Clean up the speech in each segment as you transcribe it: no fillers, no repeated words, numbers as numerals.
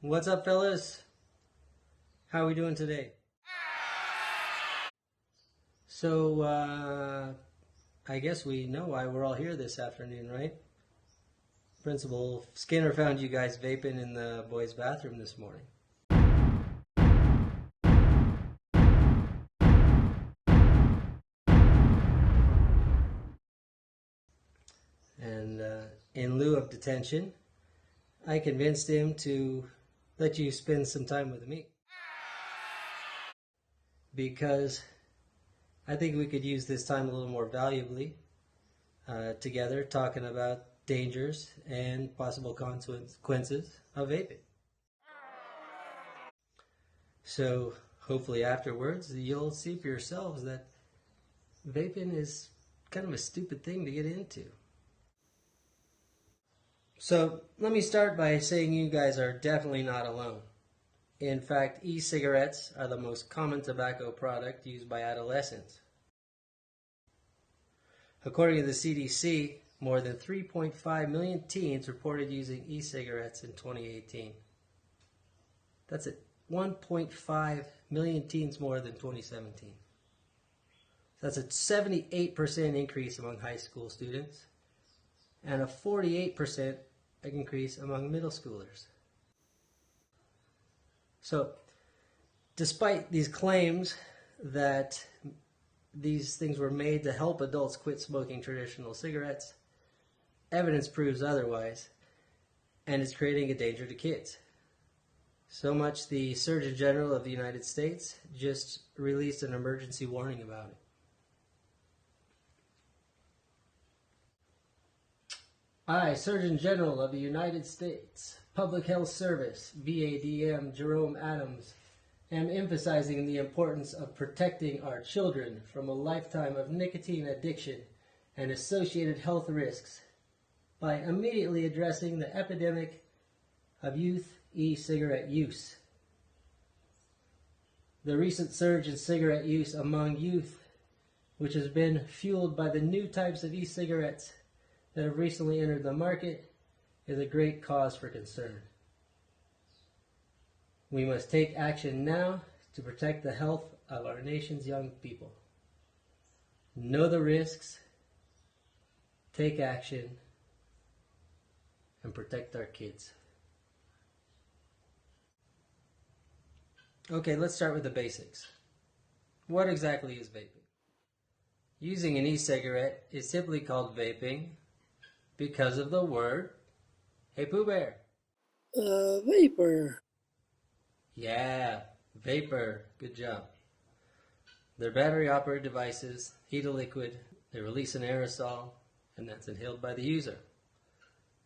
What's up, fellas? How are we doing today? So, I guess we know why we're all here this afternoon, right? Principal Skinner found you guys vaping in the boys' bathroom this morning. And in lieu of detention, I convinced him to let you spend some time with me. Because I think we could use this time a little more valuably together, talking about dangers and possible consequences of vaping. So hopefully afterwards you'll see for yourselves that vaping is kind of a stupid thing to get into. So let me start by saying you guys are definitely not alone. In fact, e-cigarettes are the most common tobacco product used by adolescents. According to the CDC, more than 3.5 million teens reported using e-cigarettes in 2018. That's it. 1.5 million teens more than 2017. That's a 78% increase among high school students and a 48% increase among middle schoolers. So, despite these claims that these things were made to help adults quit smoking traditional cigarettes, evidence proves otherwise, and it's creating a danger to kids. So much the Surgeon General of the United States just released an emergency warning about it. I, Surgeon General of the United States Public Health Service, VADM Jerome Adams, am emphasizing the importance of protecting our children from a lifetime of nicotine addiction and associated health risks by immediately addressing the epidemic of youth e-cigarette use. The recent surge in cigarette use among youth, which has been fueled by the new types of e-cigarettes that have recently entered the market, is a great cause for concern. We must take action now to protect the health of our nation's young people. Know the risks, take action, and protect our kids. Okay, let's start with the basics. What exactly is vaping? Using an e-cigarette is simply called vaping because of the word, hey Pooh Bear. Vapor. Yeah, vapor. Good job. They're battery-operated devices, heat a liquid, they release an aerosol, and that's inhaled by the user.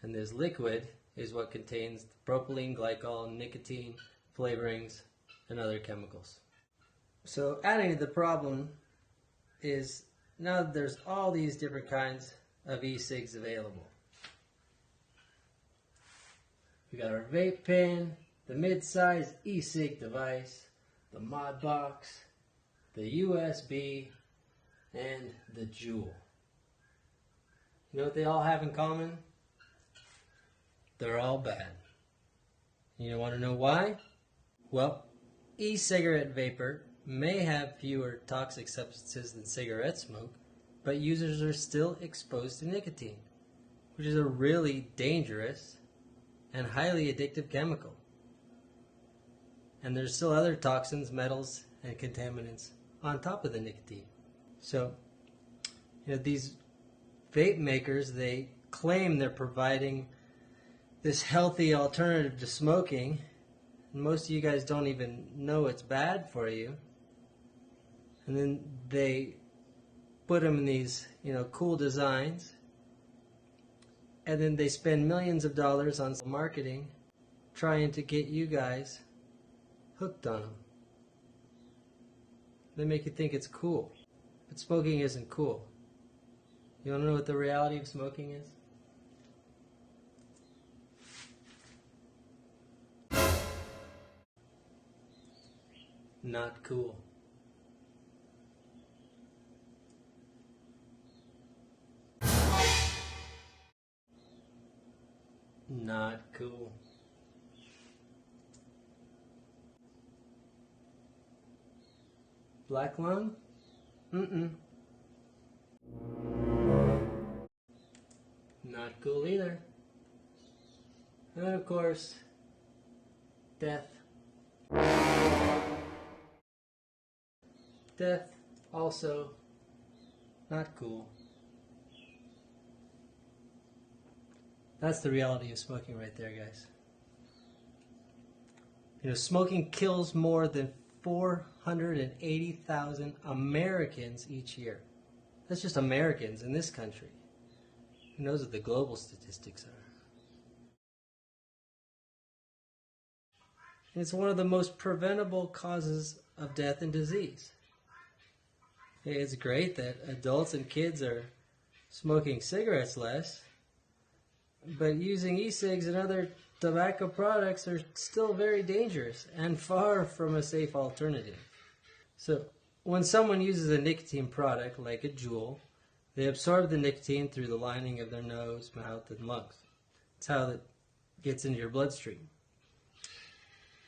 And this liquid is what contains propylene, glycol, nicotine, flavorings, and other chemicals. So adding to the problem is now that there's all these different kinds of e-cigs available. We got our vape pen, the mid-size e-cig device, the mod box, the USB, and the Juul. You know what they all have in common? They're all bad. You want to know why? Well, e-cigarette vapor may have fewer toxic substances than cigarette smoke, but users are still exposed to nicotine, which is a really dangerous and highly addictive chemical. And there's still other toxins, metals, and contaminants on top of the nicotine. So, these vape makers, they claim they're providing this healthy alternative to smoking. Most of you guys don't even know it's bad for you. And then they put them in these, cool designs. And then they spend millions of dollars on marketing trying to get you guys hooked on them. They make you think it's cool. But smoking isn't cool. You want to know what the reality of smoking is? Not cool. Not cool. Black lung? Mm-mm. Not cool either. And of course, death. Death, also not cool. That's the reality of smoking right there, guys. You know, smoking kills more than 480,000 Americans each year. That's just Americans in this country. Who knows what the global statistics are? And it's one of the most preventable causes of death and disease. It's great that adults and kids are smoking cigarettes less, but using e-cigs and other tobacco products are still very dangerous and far from a safe alternative. So, when someone uses a nicotine product like a Juul, they absorb the nicotine through the lining of their nose, mouth, and lungs. That's how it gets into your bloodstream.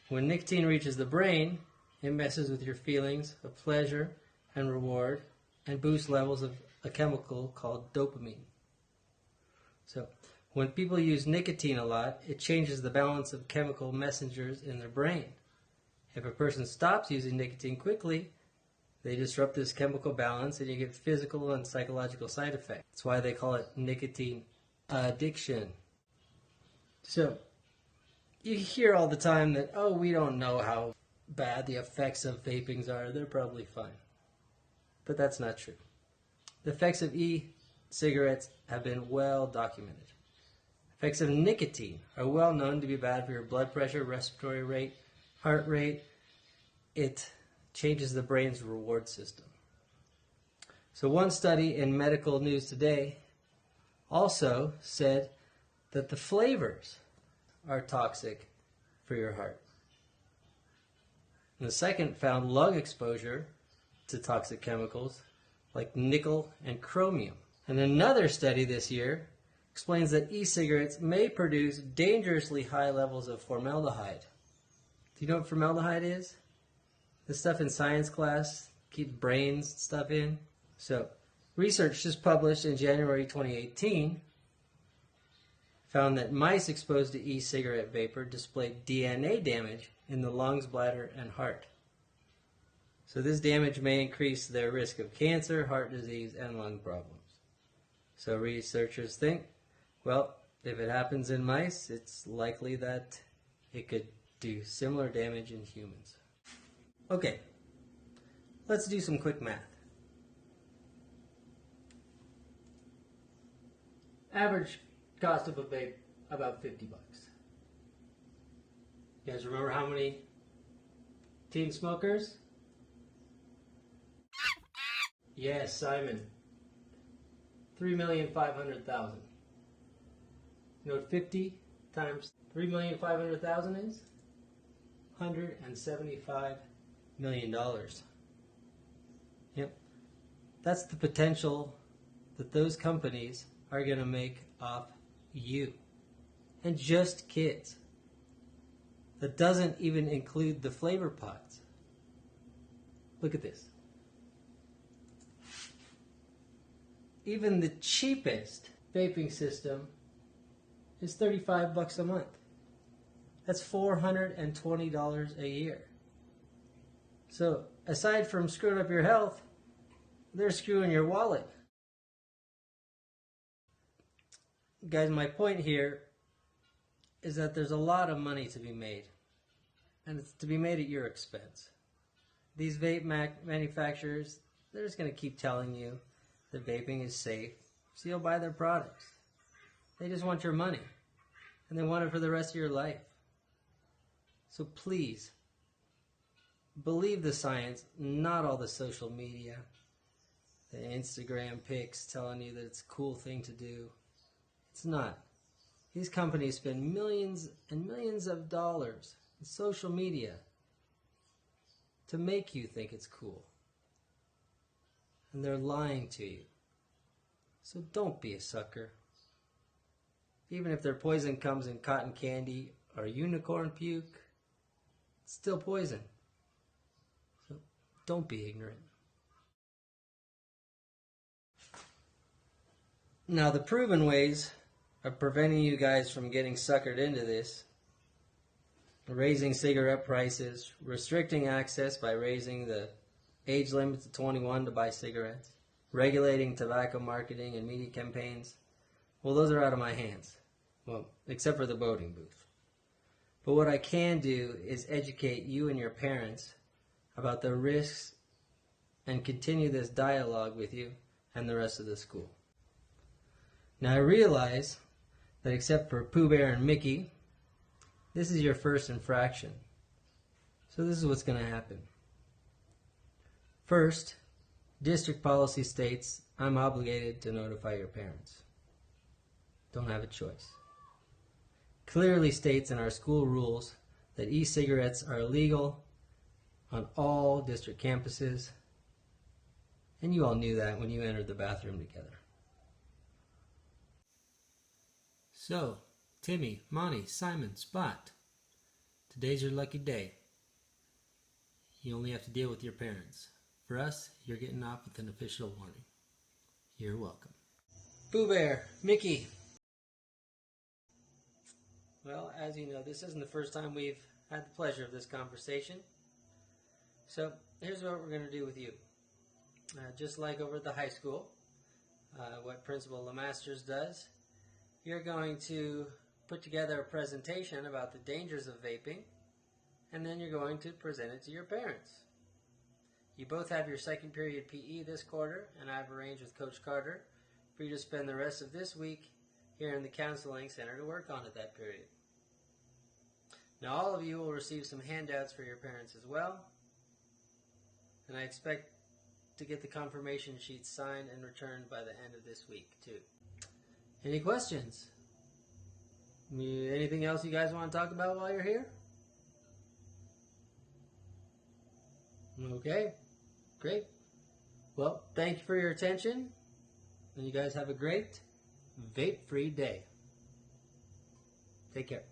When nicotine reaches the brain, it messes with your feelings of pleasure and reward and boosts levels of a chemical called dopamine. So, when people use nicotine a lot, it changes the balance of chemical messengers in their brain. If a person stops using nicotine quickly, they disrupt this chemical balance and you get physical and psychological side effects. That's why they call it nicotine addiction. So, you hear all the time that, oh, we don't know how bad the effects of vapings are. They're probably fine. But that's not true. The effects of e-cigarettes have been well documented. Effects of nicotine are well known to be bad for your blood pressure, respiratory rate, heart rate. It changes the brain's reward system. So one study in Medical News Today also said that the flavors are toxic for your heart. And the second found lung exposure to toxic chemicals like nickel and chromium. And another study this year explains that e-cigarettes may produce dangerously high levels of formaldehyde. Do you know what formaldehyde is? The stuff in science class keeps brains stuff in. So, research just published in January 2018 found that mice exposed to e-cigarette vapor displayed DNA damage in the lungs, bladder, and heart. So this damage may increase their risk of cancer, heart disease, and lung problems. So researchers think, well, if it happens in mice, it's likely that it could do similar damage in humans. Okay, let's do some quick math. Average cost of a vape, about $50. You guys remember how many teen smokers? Yes, Simon. 3,500,000. You know what 50 times 3,500,000 is? $175 million. Yep. That's the potential that those companies are going to make off you. And just kids. That doesn't even include the flavor pods. Look at this. Even the cheapest vaping system is $35 a month. That's $420 a year. So, aside from screwing up your health, they're screwing your wallet. Guys, my point here is that there's a lot of money to be made. And it's to be made at your expense. These vape manufacturers, they're just going to keep telling you that vaping is safe, so you'll buy their products. They just want your money, and they want it for the rest of your life. So please, believe the science, not all the social media, the Instagram pics telling you that it's a cool thing to do. It's not. These companies spend millions and millions of dollars in social media to make you think it's cool. And they're lying to you. So don't be a sucker. Even if their poison comes in cotton candy or unicorn puke, it's still poison. So Don't be ignorant. Now, the proven ways of preventing you guys from getting suckered into this: raising cigarette prices, restricting access by raising the age limit to 21 to buy cigarettes, regulating tobacco marketing and media campaigns. Well, those are out of my hands. Well, except for the voting booth. But what I can do is educate you and your parents about the risks and continue this dialogue with you and the rest of the school. Now, I realize that except for Pooh Bear and Mickey, this is your first infraction. So this is what's going to happen. First, district policy states I'm obligated to notify your parents. Don't have a choice. Clearly states in our school rules that e-cigarettes are illegal on all district campuses, and you all knew that when you entered the bathroom together. So, Timmy, Monty, Simon, Spot, today's your lucky day. You only have to deal with your parents. For us, you're getting off with an official warning. You're welcome. Pooh Bear, Mickey. Well, as you know, this isn't the first time we've had the pleasure of this conversation. So, here's what we're going to do with you. Just like over at the high school, what Principal LeMasters does, you're going to put together a presentation about the dangers of vaping, and then you're going to present it to your parents. You both have your second period PE this quarter, and I've arranged with Coach Carter for you to spend the rest of this week here in the Counseling Center to work on it that period. Now, all of you will receive some handouts for your parents as well, and I expect to get the confirmation sheets signed and returned by the end of this week, too. Any questions? Anything else you guys want to talk about while you're here? Okay, great. Well, thank you for your attention, and you guys have a great vape-free day. Take care.